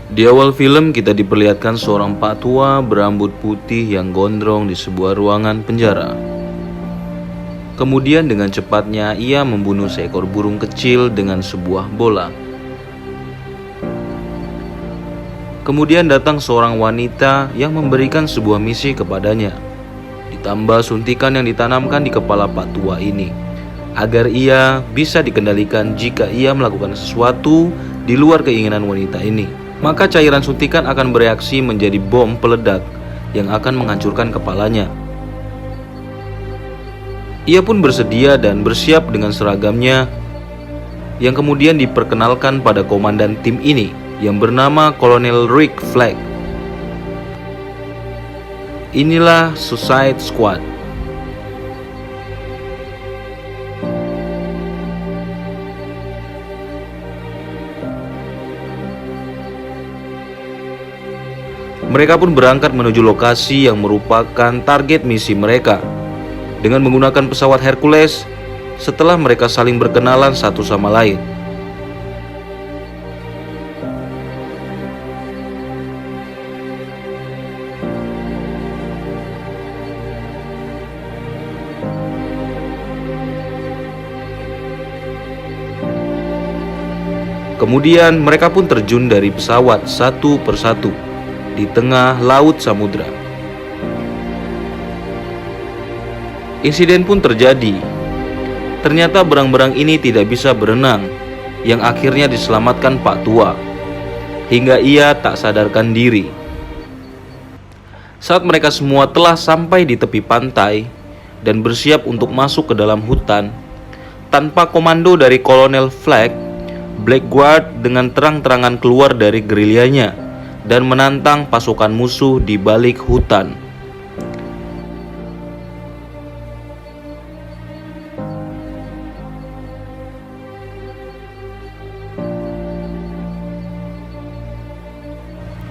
Di awal film kita diperlihatkan seorang pak tua berambut putih yang gondrong di sebuah ruangan penjara. Kemudian dengan cepatnya ia membunuh seekor burung kecil dengan sebuah bola. Kemudian datang seorang wanita yang memberikan sebuah misi kepadanya, ditambah suntikan yang ditanamkan di kepala pak tua ini, agar ia bisa dikendalikan jika ia melakukan sesuatu di luar keinginan wanita ini. Maka cairan suntikan akan bereaksi menjadi bom peledak yang akan menghancurkan kepalanya. Ia pun bersedia dan bersiap dengan seragamnya yang kemudian diperkenalkan pada komandan tim ini yang bernama Kolonel Rick Flag. Inilah Suicide Squad. Mereka pun berangkat menuju lokasi yang merupakan target misi mereka dengan menggunakan pesawat Hercules setelah mereka saling berkenalan satu sama lain. Kemudian mereka pun terjun dari pesawat satu persatu di tengah laut samudra. Insiden pun terjadi. Ternyata berang-berang ini tidak bisa berenang, yang akhirnya diselamatkan Pak Tua, hingga ia tak sadarkan diri. Saat mereka semua telah sampai di tepi pantai dan bersiap untuk masuk ke dalam hutan, tanpa komando dari Kolonel Flag, Blackguard dengan terang-terangan keluar dari gerilyanya dan menantang pasukan musuh di balik hutan.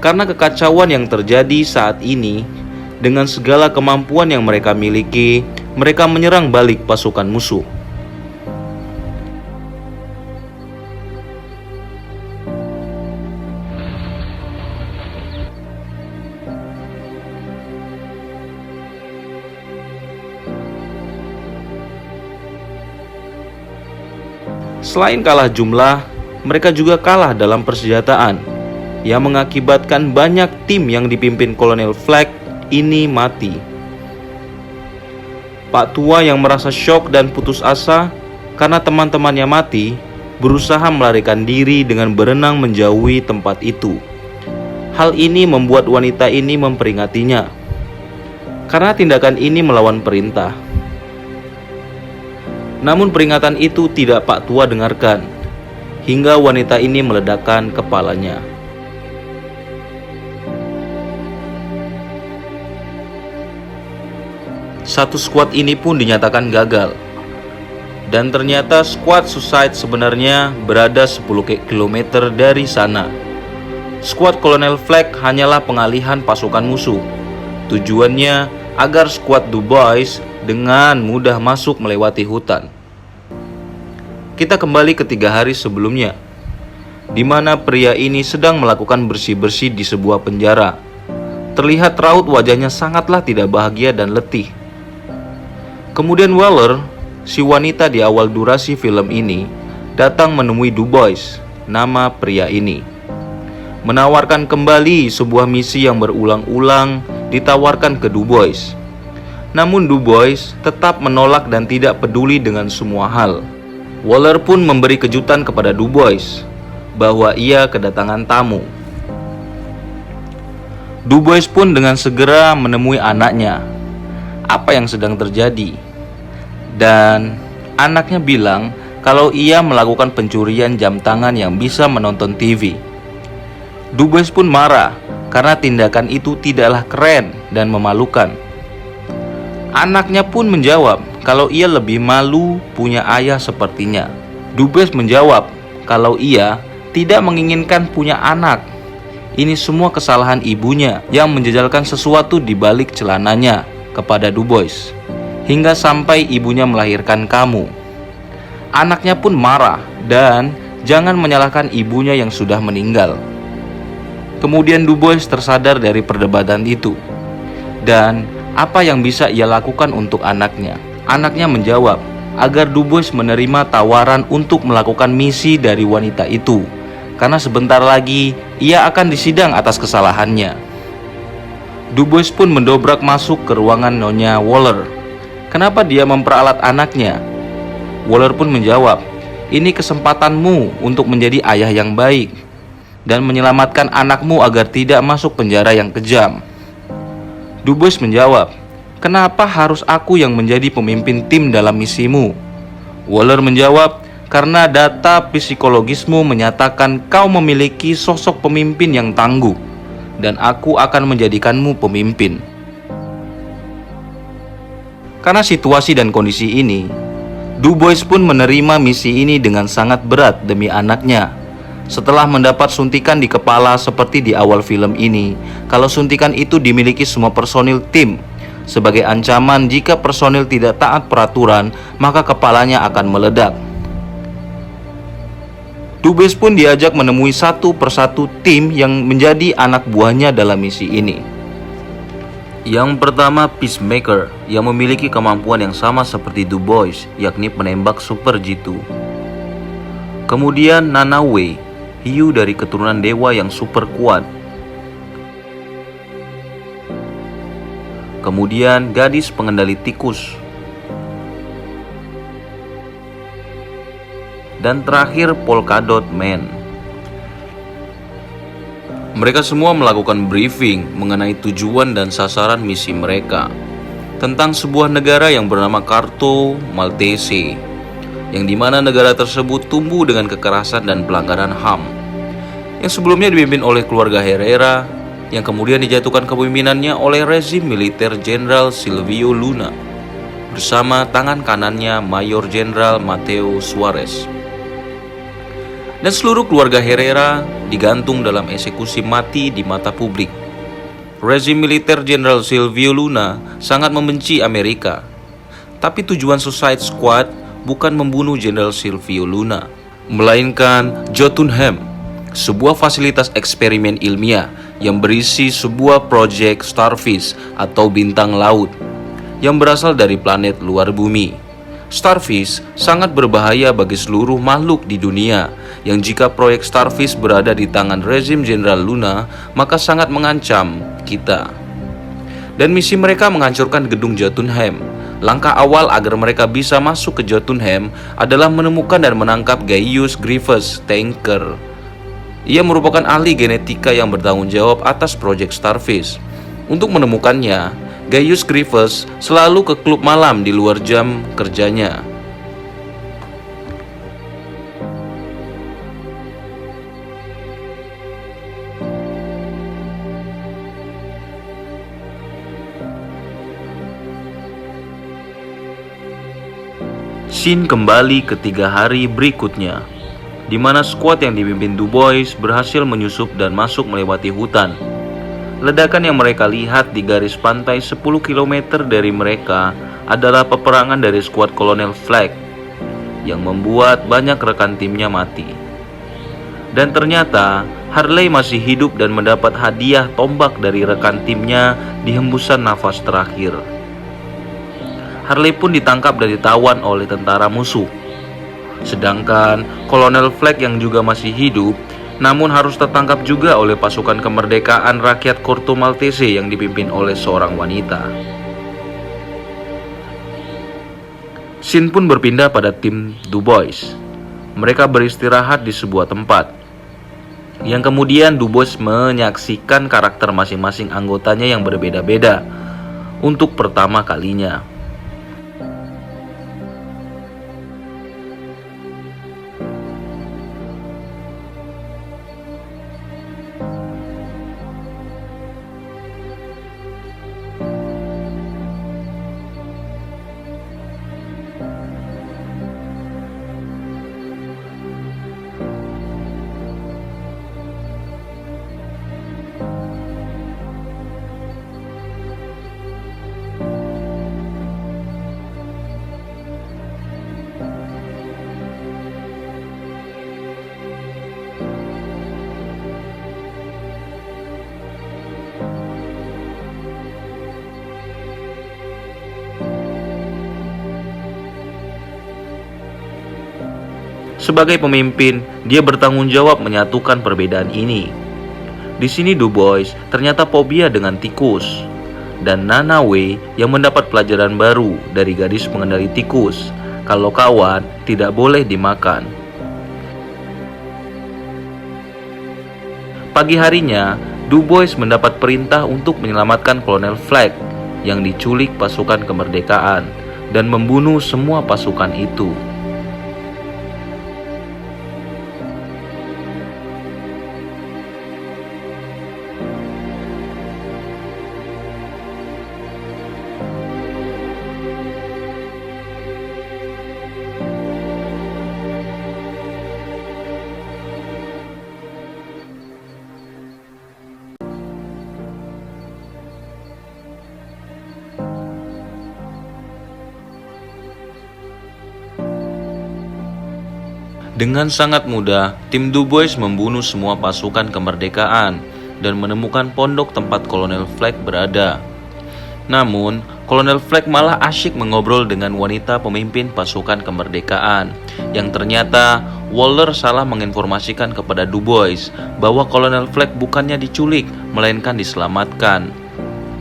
Karena kekacauan yang terjadi saat ini, dengan segala kemampuan yang mereka miliki, mereka menyerang balik pasukan musuh. Selain kalah jumlah, mereka juga kalah dalam persenjataan, yang mengakibatkan banyak tim yang dipimpin Kolonel Flag ini mati. Pak Tua yang merasa syok dan putus asa karena teman-temannya mati, berusaha melarikan diri dengan berenang menjauhi tempat itu. Hal ini membuat wanita ini memperingatinya, karena tindakan ini melawan perintah. Namun peringatan itu tidak Pak Tua dengarkan, hingga wanita ini meledakkan kepalanya. Satu skuad ini pun dinyatakan gagal. Dan ternyata skuad Suicide sebenarnya berada 10 km dari sana. Skuad Kolonel Flag hanyalah pengalihan pasukan musuh. Tujuannya agar skuad Du Bois dengan mudah masuk melewati hutan. Kita kembali ke 3 hari sebelumnya, di mana pria ini sedang melakukan bersih-bersih di sebuah penjara. Terlihat raut wajahnya sangatlah tidak bahagia dan letih. Kemudian Waller, si wanita di awal durasi film ini, datang menemui Du Bois, nama pria ini, menawarkan kembali sebuah misi yang berulang-ulang ditawarkan ke Du Bois. Namun Du Bois tetap menolak dan tidak peduli dengan semua hal. Waller pun memberi kejutan kepada Du Bois bahwa ia kedatangan tamu. Du Bois pun dengan segera menemui anaknya. Apa yang sedang terjadi? Dan anaknya bilang kalau ia melakukan pencurian jam tangan yang bisa menonton TV. Du Bois pun marah karena tindakan itu tidaklah keren dan memalukan. Anaknya pun menjawab kalau ia lebih malu punya ayah sepertinya. Du Bois menjawab kalau ia tidak menginginkan punya anak. Ini semua kesalahan ibunya yang menjejalkan sesuatu di balik celananya kepada Du Bois, hingga sampai ibunya melahirkan kamu. Anaknya pun marah dan jangan menyalahkan ibunya yang sudah meninggal. Kemudian Du Bois tersadar dari perdebatan itu. Dan apa yang bisa ia lakukan untuk anaknya? Anaknya menjawab agar Du Bois menerima tawaran untuk melakukan misi dari wanita itu, karena sebentar lagi ia akan disidang atas kesalahannya. Du Bois pun mendobrak masuk ke ruangan Nyonya Waller. Kenapa dia memperalat anaknya? Waller pun menjawab, ini kesempatanmu untuk menjadi ayah yang baik dan menyelamatkan anakmu agar tidak masuk penjara yang kejam. Du Bois menjawab, kenapa harus aku yang menjadi pemimpin tim dalam misimu? Waller menjawab, karena data psikologismu menyatakan kau memiliki sosok pemimpin yang tangguh, dan aku akan menjadikanmu pemimpin. Karena situasi dan kondisi ini, Du Bois pun menerima misi ini dengan sangat berat demi anaknya. Setelah mendapat suntikan di kepala seperti di awal film ini, kalau suntikan itu dimiliki semua personil tim, sebagai ancaman jika personil tidak taat peraturan, maka kepalanya akan meledak. Du Bois pun diajak menemui satu persatu tim yang menjadi anak buahnya dalam misi ini. Yang pertama, Peacemaker, yang memiliki kemampuan yang sama seperti Du Bois, yakni penembak super jitu. Kemudian Nana Wei, hiu dari keturunan dewa yang super kuat. Kemudian gadis pengendali tikus. Dan terakhir Polka Dot Man. Mereka semua melakukan briefing mengenai tujuan dan sasaran misi mereka tentang sebuah negara yang bernama Carto Maltese, yang dimana negara tersebut tumbuh dengan kekerasan dan pelanggaran HAM, yang sebelumnya dipimpin oleh keluarga Herrera, yang kemudian dijatuhkan kepemimpinannya oleh rezim militer Jenderal Silvio Luna bersama tangan kanannya Mayor Jenderal Mateo Suarez. Dan seluruh keluarga Herrera digantung dalam eksekusi mati di mata publik. Rezim militer Jenderal Silvio Luna sangat membenci Amerika, tapi tujuan Suicide Squad bukan membunuh Jenderal Silvio Luna, melainkan Jotunheim, sebuah fasilitas eksperimen ilmiah yang berisi sebuah proyek Starfish atau bintang laut yang berasal dari planet luar bumi. Starfish sangat berbahaya bagi seluruh makhluk di dunia, yang jika proyek Starfish berada di tangan rezim Jenderal Luna, maka sangat mengancam kita. Dan misi mereka menghancurkan gedung Jotunheim. Langkah awal agar mereka bisa masuk ke Jotunheim adalah menemukan dan menangkap Gaius Grievous Tanker. Ia merupakan ahli genetika yang bertanggung jawab atas proyek Starfish. Untuk menemukannya, Gaius Grievous selalu ke klub malam di luar jam kerjanya. Scene kembali ke 3 hari berikutnya, di mana skuad yang dipimpin Du Bois berhasil menyusup dan masuk melewati hutan. Ledakan yang mereka lihat di garis pantai 10 km dari mereka adalah peperangan dari skuad Kolonel Flag yang membuat banyak rekan timnya mati. Dan ternyata Harley masih hidup dan mendapat hadiah tombak dari rekan timnya di hembusan nafas terakhir. Harley pun ditangkap dan ditawan oleh tentara musuh. Sedangkan Kolonel Flag yang juga masih hidup, namun harus tertangkap juga oleh pasukan kemerdekaan rakyat Corto Maltese yang dipimpin oleh seorang wanita. Scene pun berpindah pada tim Du Bois. Mereka beristirahat di sebuah tempat, yang kemudian Du Bois menyaksikan karakter masing-masing anggotanya yang berbeda-beda untuk pertama kalinya. Sebagai pemimpin, dia bertanggung jawab menyatukan perbedaan ini. Di sini Du Bois ternyata fobia dengan tikus, dan Nana Wei yang mendapat pelajaran baru dari gadis pengendali tikus, kalau kawan tidak boleh dimakan. Pagi harinya, Du Bois mendapat perintah untuk menyelamatkan Kolonel Flag yang diculik pasukan kemerdekaan dan membunuh semua pasukan itu. Dengan sangat mudah, tim Du Bois membunuh semua pasukan kemerdekaan dan menemukan pondok tempat Kolonel Flag berada. Namun, Kolonel Flag malah asyik mengobrol dengan wanita pemimpin pasukan kemerdekaan, yang ternyata Waller salah menginformasikan kepada Du Bois bahwa Kolonel Flag bukannya diculik, melainkan diselamatkan.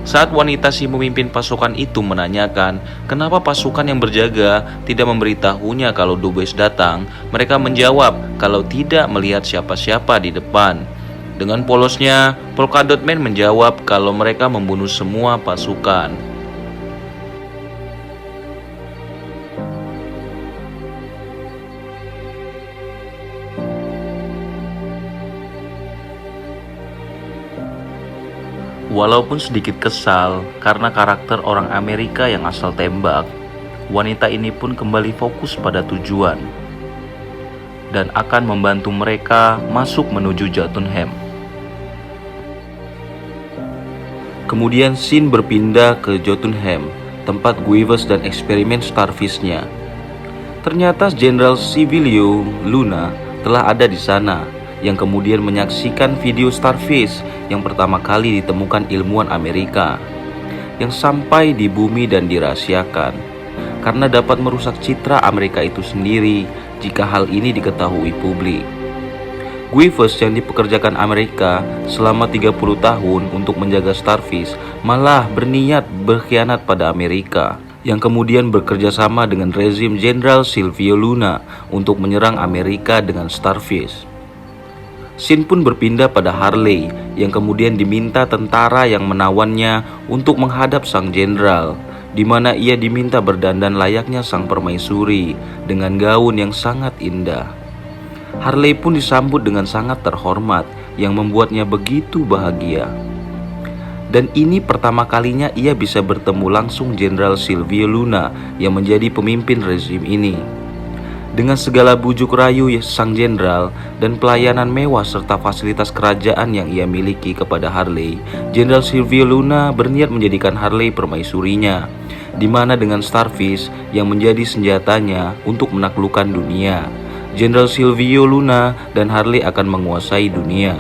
Saat wanita si pemimpin pasukan itu menanyakan kenapa pasukan yang berjaga tidak memberitahunya kalau Du Bois datang, mereka menjawab kalau tidak melihat siapa-siapa di depan. Dengan polosnya, Polka Dot Man menjawab kalau mereka membunuh semua pasukan. Walaupun sedikit kesal karena karakter orang Amerika yang asal tembak, wanita ini pun kembali fokus pada tujuan dan akan membantu mereka masuk menuju Jotunheim. Kemudian scene berpindah ke Jotunheim, tempat Guivers dan eksperimen Starfish-nya. Ternyata Jenderal Civilio Luna telah ada di sana, yang kemudian menyaksikan video Starfish yang pertama kali ditemukan ilmuwan Amerika, yang sampai di bumi dan dirahasiakan, karena dapat merusak citra Amerika itu sendiri jika hal ini diketahui publik. Guivers yang dipekerjakan Amerika selama 30 tahun untuk menjaga Starfish malah berniat berkhianat pada Amerika, yang kemudian bekerja sama dengan rezim Jenderal Silvio Luna untuk menyerang Amerika dengan Starfish. Scene pun berpindah pada Harley yang kemudian diminta tentara yang menawannya untuk menghadap sang jenderal, di mana ia diminta berdandan layaknya sang permaisuri dengan gaun yang sangat indah. Harley pun disambut dengan sangat terhormat yang membuatnya begitu bahagia. Dan ini pertama kalinya ia bisa bertemu langsung Jenderal Silvio Luna yang menjadi pemimpin rezim ini. Dengan segala bujuk rayu sang jenderal dan pelayanan mewah serta fasilitas kerajaan yang ia miliki kepada Harley, Jenderal Silvio Luna berniat menjadikan Harley permaisurinya, di mana dengan Starfish yang menjadi senjatanya untuk menaklukkan dunia, Jenderal Silvio Luna dan Harley akan menguasai dunia.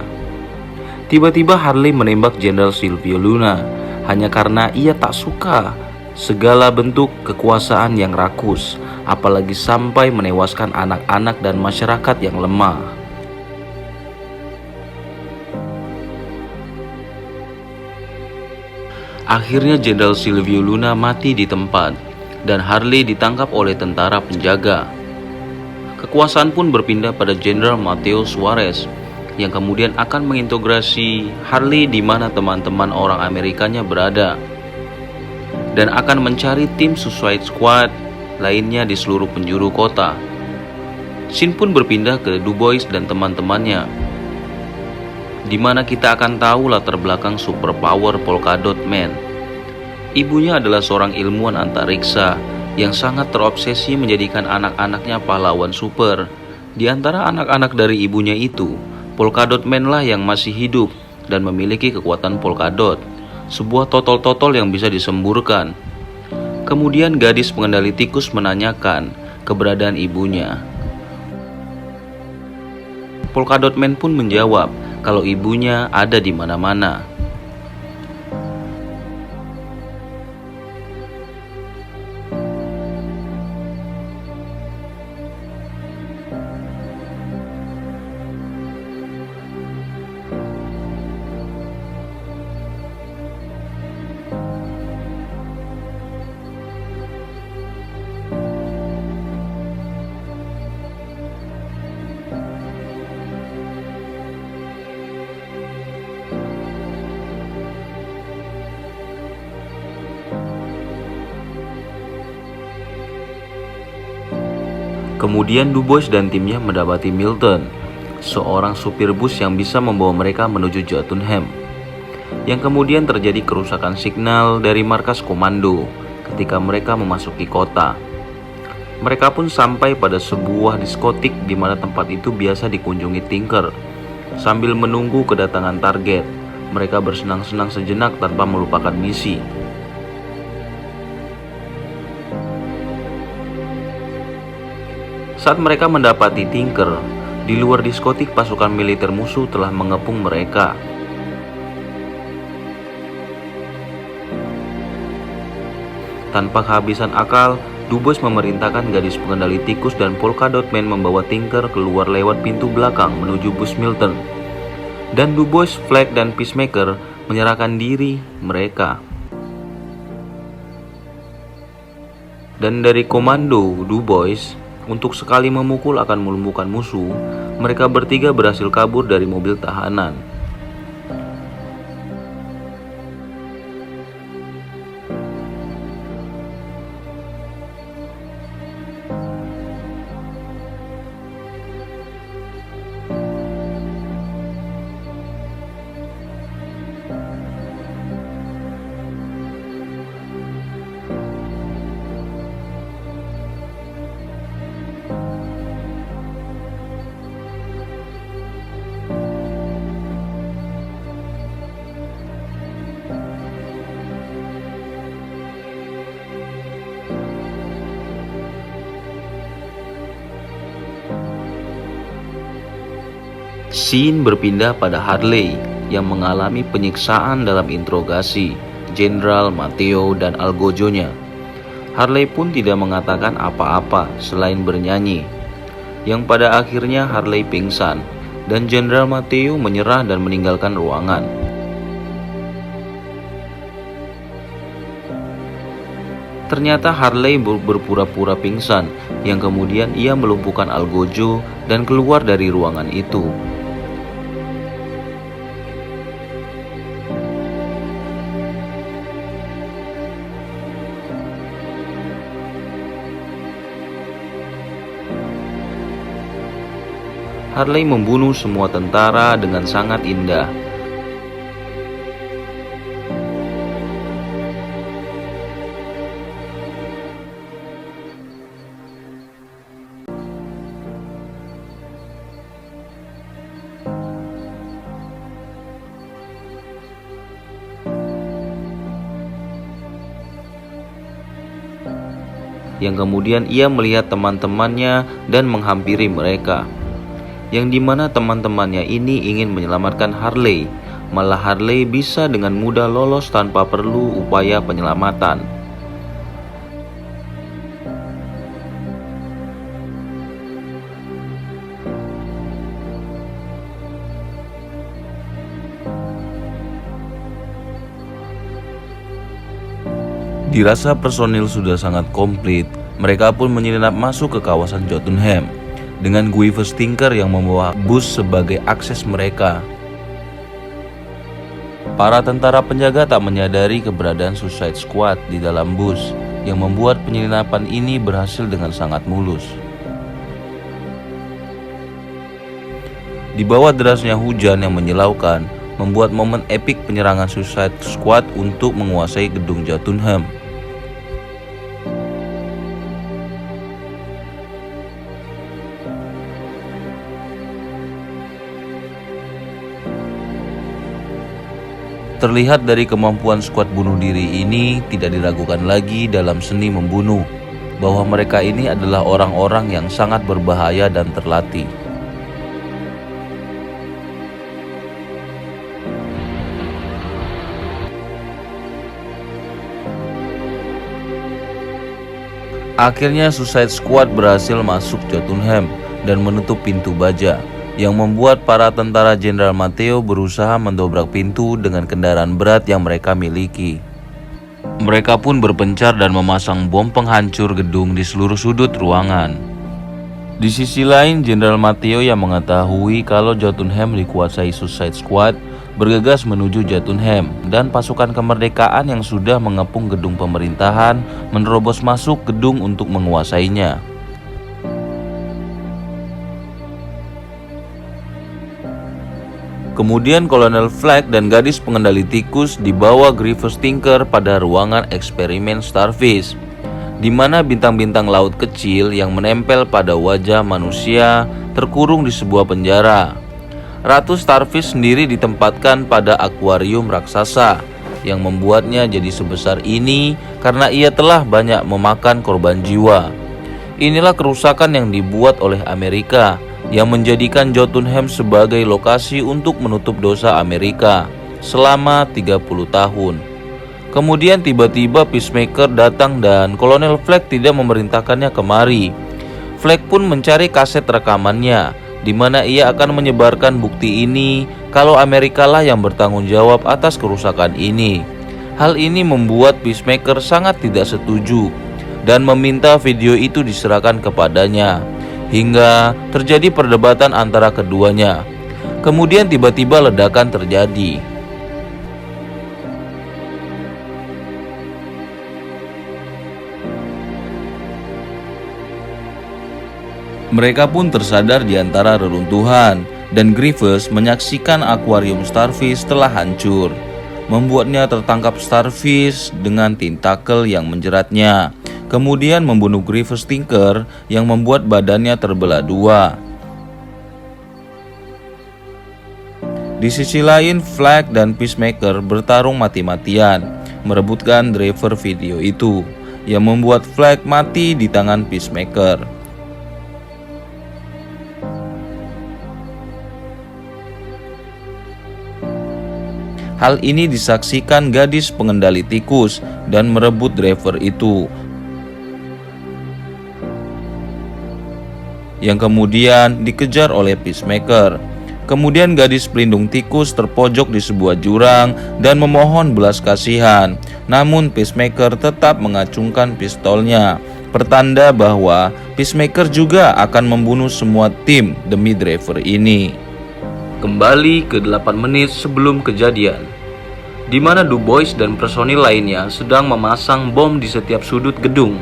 Tiba-tiba Harley menembak Jenderal Silvio Luna hanya karena ia tak suka segala bentuk kekuasaan yang rakus, apalagi sampai menewaskan anak-anak dan masyarakat yang lemah. Akhirnya Jenderal Silvio Luna mati di tempat dan Harley ditangkap oleh tentara penjaga. Kekuasaan pun berpindah pada Jenderal Mateo Suarez yang kemudian akan mengintegrasi Harley di mana teman-teman orang Amerikanya berada, dan akan mencari tim Suicide Squad lainnya di seluruh penjuru kota. Scene pun berpindah ke Du Bois dan teman-temannya, di mana kita akan tahu latar belakang superpower Polka Dot Man. Ibunya adalah seorang ilmuwan antariksa yang sangat terobsesi menjadikan anak-anaknya pahlawan super. Di antara anak-anak dari ibunya itu, Polka Dot Man lah yang masih hidup dan memiliki kekuatan Polka Dot, sebuah totol-totol yang bisa disemburkan. Kemudian gadis pengendali tikus menanyakan keberadaan ibunya. Polka Dot Man pun menjawab kalau ibunya ada di mana-mana. Kemudian Du Bois dan timnya mendapati Milton, seorang supir bus yang bisa membawa mereka menuju Jotunheim. Yang kemudian terjadi kerusakan signal dari markas komando ketika mereka memasuki kota. Mereka pun sampai pada sebuah diskotik di mana tempat itu biasa dikunjungi Tinker. Sambil menunggu kedatangan target, mereka bersenang-senang sejenak tanpa melupakan misi. Saat mereka mendapati Tinker, di luar diskotik pasukan militer musuh telah mengepung mereka. Tanpa kehabisan akal, Du Bois memerintahkan gadis pengendali tikus dan Polka Dot Man membawa Tinker keluar lewat pintu belakang menuju bus Milton. Dan Du Bois, Flag, dan Peacemaker menyerahkan diri mereka. Dan dari komando Du Bois, untuk sekali memukul akan melumpuhkan musuh, mereka bertiga berhasil kabur dari mobil tahanan. Scene berpindah pada Harley yang mengalami penyiksaan dalam interogasi Jenderal Matteo dan algojonya. Harley pun tidak mengatakan apa-apa selain bernyanyi, yang pada akhirnya Harley pingsan dan Jenderal Matteo menyerah dan meninggalkan ruangan. Ternyata Harley berpura-pura pingsan, yang kemudian ia melumpuhkan algojo dan keluar dari ruangan itu. Harley membunuh semua tentara dengan sangat indah. Yang kemudian ia melihat teman-temannya dan menghampiri mereka. Yang dimana teman-temannya ini ingin menyelamatkan Harley, malah Harley bisa dengan mudah lolos tanpa perlu upaya penyelamatan. Dirasa personil sudah sangat komplit, mereka pun menyelinap masuk ke kawasan Jotunheim dengan Guivers Tinker yang membawa bus sebagai akses mereka. Para tentara penjaga tak menyadari keberadaan Suicide Squad di dalam bus, yang membuat penyelinapan ini berhasil dengan sangat mulus. Di bawah derasnya hujan yang menyilaukan, membuat momen epik penyerangan Suicide Squad untuk menguasai gedung Jotunheim. Terlihat dari kemampuan skuad bunuh diri ini tidak diragukan lagi dalam seni membunuh, bahwa mereka ini adalah orang-orang yang sangat berbahaya dan terlatih. Akhirnya Suicide Squad berhasil masuk Jotunheim dan menutup pintu baja, yang membuat para tentara Jenderal Matteo berusaha mendobrak pintu dengan kendaraan berat yang mereka miliki. Mereka pun berpencar dan memasang bom penghancur gedung di seluruh sudut ruangan. Di sisi lain, Jenderal Matteo yang mengetahui kalau Jotunheim dikuasai Suicide Squad bergegas menuju Jotunheim, dan pasukan kemerdekaan yang sudah mengepung gedung pemerintahan menerobos masuk gedung untuk menguasainya. Kemudian Kolonel Flag dan gadis pengendali tikus dibawa Grievous Tinker pada ruangan eksperimen Starfish, di mana bintang-bintang laut kecil yang menempel pada wajah manusia terkurung di sebuah penjara. Ratu Starfish sendiri ditempatkan pada akuarium raksasa yang membuatnya jadi sebesar ini karena ia telah banyak memakan korban jiwa. Inilah kerusakan yang dibuat oleh Amerika yang menjadikan Jotunheim sebagai lokasi untuk menutup dosa Amerika selama 30 tahun. Kemudian tiba-tiba Peacemaker datang dan Kolonel Flag tidak memerintahkannya kemari. Flag pun mencari kaset rekamannya, di mana ia akan menyebarkan bukti ini kalau Amerika lah yang bertanggung jawab atas kerusakan ini. Hal ini membuat Peacemaker sangat tidak setuju dan meminta video itu diserahkan kepadanya, hingga terjadi perdebatan antara keduanya. Kemudian tiba-tiba ledakan terjadi. Mereka pun tersadar di antara reruntuhan, dan Grievous menyaksikan akuarium Starfish telah hancur, membuatnya tertangkap Starfish dengan tentakel yang menjeratnya. Kemudian membunuh Grievous Tinker yang membuat badannya terbelah dua. Di sisi lain, Flag dan Peacemaker bertarung mati-matian merebutkan driver video itu, yang membuat Flag mati di tangan Peacemaker. Hal ini disaksikan gadis pengendali tikus dan merebut driver itu, yang kemudian dikejar oleh Peacemaker. Kemudian gadis pelindung tikus terpojok di sebuah jurang dan memohon belas kasihan. Namun Peacemaker tetap mengacungkan pistolnya, pertanda bahwa Peacemaker juga akan membunuh semua tim demi driver ini. Kembali ke 8 menit sebelum kejadian, di mana Du Bois dan personil lainnya sedang memasang bom di setiap sudut gedung.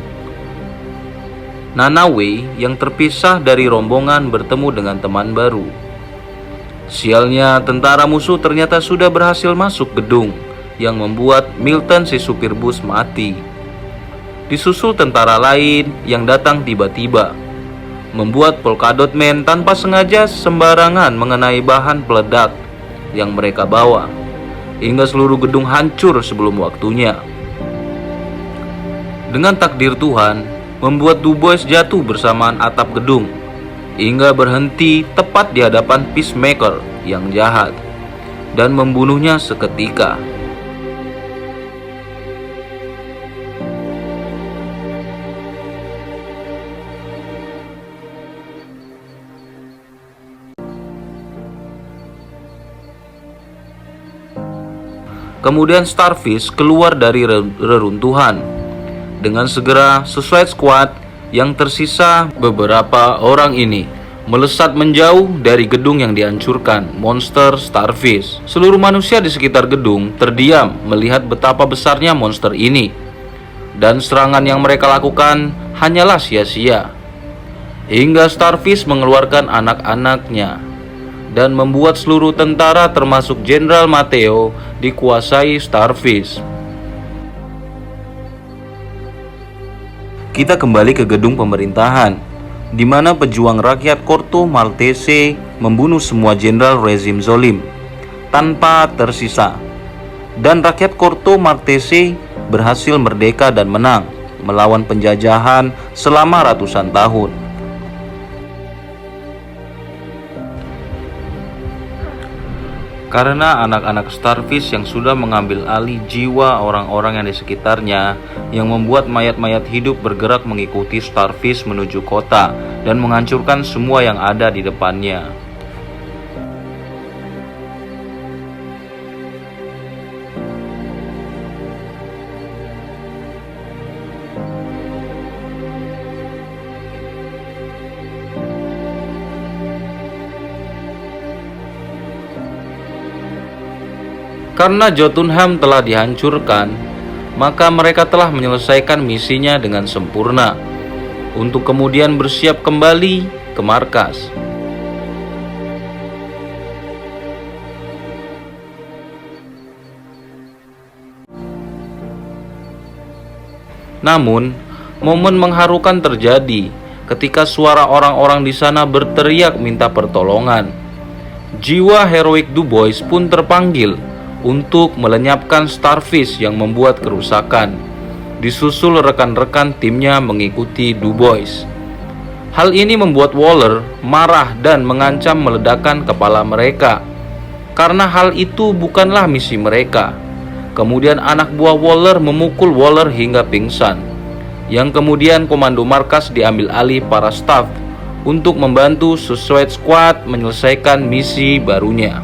Nanawe yang terpisah dari rombongan bertemu dengan teman baru. Sialnya, tentara musuh ternyata sudah berhasil masuk gedung, yang membuat Milton si supir bus mati. Disusul tentara lain yang datang tiba-tiba, membuat Polkadot Man tanpa sengaja sembarangan mengenai bahan peledak yang mereka bawa, hingga seluruh gedung hancur sebelum waktunya. Dengan takdir Tuhan, membuat Du Bois jatuh bersamaan atap gedung, hingga berhenti tepat di hadapan Peacemaker yang jahat, dan membunuhnya seketika. Kemudian Starfish keluar dari reruntuhan dengan segera. Suicide Squad yang tersisa beberapa orang ini melesat menjauh dari gedung yang dihancurkan monster Starfish. Seluruh manusia di sekitar gedung terdiam melihat betapa besarnya monster ini, dan serangan yang mereka lakukan hanyalah sia-sia, hingga Starfish mengeluarkan anak-anaknya dan membuat seluruh tentara termasuk Jenderal Mateo dikuasai Starfish. Kita kembali ke gedung pemerintahan, di mana pejuang rakyat Corto Maltese membunuh semua jenderal rezim zolim tanpa tersisa, dan rakyat Corto Maltese berhasil merdeka dan menang melawan penjajahan selama ratusan tahun. Karena anak-anak Starfish yang sudah mengambil alih jiwa orang-orang yang di sekitarnya, yang membuat mayat-mayat hidup bergerak mengikuti Starfish menuju kota dan menghancurkan semua yang ada di depannya. Karena Jotunheim telah dihancurkan, maka mereka telah menyelesaikan misinya dengan sempurna, untuk kemudian bersiap kembali ke markas. Namun, momen mengharukan terjadi ketika suara orang-orang di sana berteriak minta pertolongan. Jiwa heroik Du Bois pun terpanggil untuk melenyapkan Starfish yang membuat kerusakan. Disusul rekan-rekan timnya mengikuti Du Bois. Hal ini membuat Waller marah dan mengancam meledakkan kepala mereka, karena hal itu bukanlah misi mereka. Kemudian anak buah Waller memukul Waller hingga pingsan, yang kemudian komando markas diambil alih para staf untuk membantu Suicide Squad menyelesaikan misi barunya.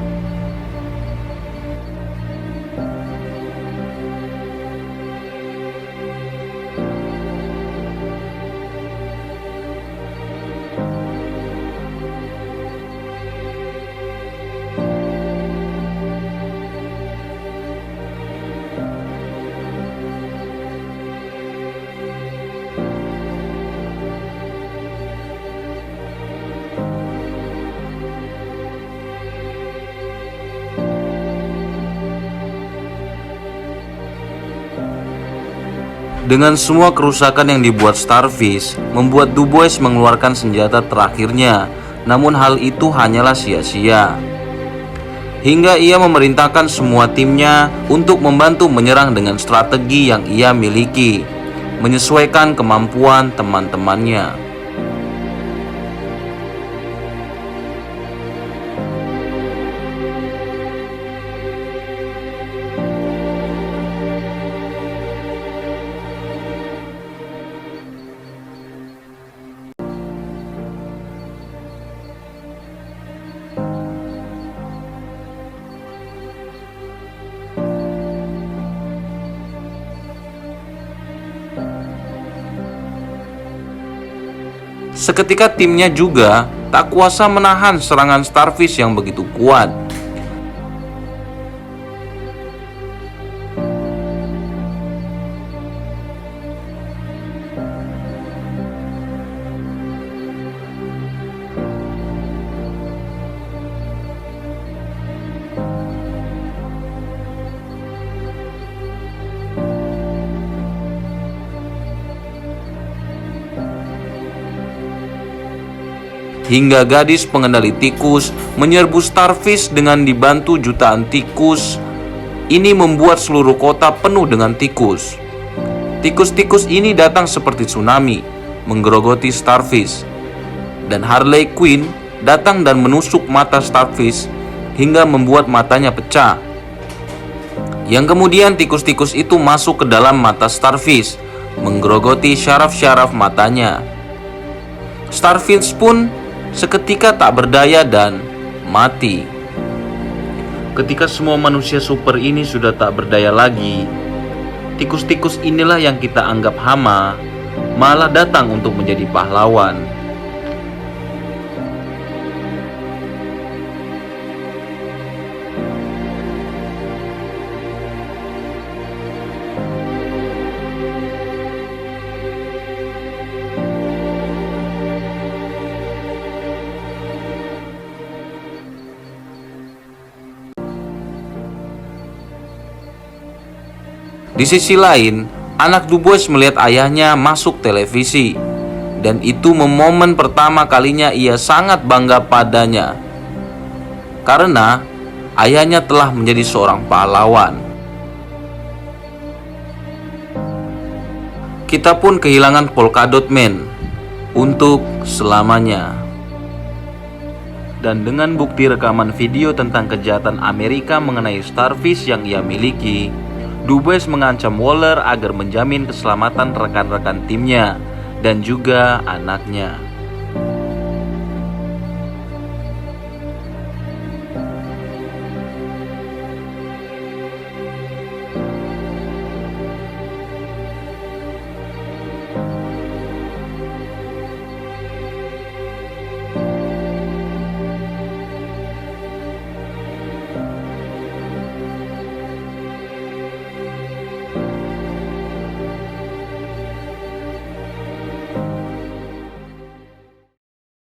Dengan semua kerusakan yang dibuat Starfish, membuat Du Bois mengeluarkan senjata terakhirnya. Namun hal itu hanyalah sia-sia. Hingga ia memerintahkan semua timnya untuk membantu menyerang dengan strategi yang ia miliki, menyesuaikan kemampuan teman-temannya. Seketika timnya juga tak kuasa menahan serangan Starfish yang begitu kuat. Hingga gadis pengendali tikus menyerbu Starfish dengan dibantu jutaan tikus. Ini membuat seluruh kota penuh dengan tikus. Tikus-tikus ini datang seperti tsunami, menggerogoti Starfish. Dan Harley Quinn datang dan menusuk mata Starfish hingga membuat matanya pecah. Yang kemudian tikus-tikus itu masuk ke dalam mata Starfish, menggerogoti syaraf-syaraf matanya. Starfish pun seketika tak berdaya dan mati. Ketika semua manusia super ini sudah tak berdaya lagi, tikus-tikus inilah yang kita anggap hama malah datang untuk menjadi pahlawan. Di sisi lain, anak Du Bois melihat ayahnya masuk televisi, dan itu momen pertama kalinya ia sangat bangga padanya, karena ayahnya telah menjadi seorang pahlawan. Kita pun kehilangan Polka Dot Man untuk selamanya. Dan dengan bukti rekaman video tentang kejahatan Amerika mengenai Starfish yang ia miliki, Du Bois mengancam Waller agar menjamin keselamatan rekan-rekan timnya dan juga anaknya.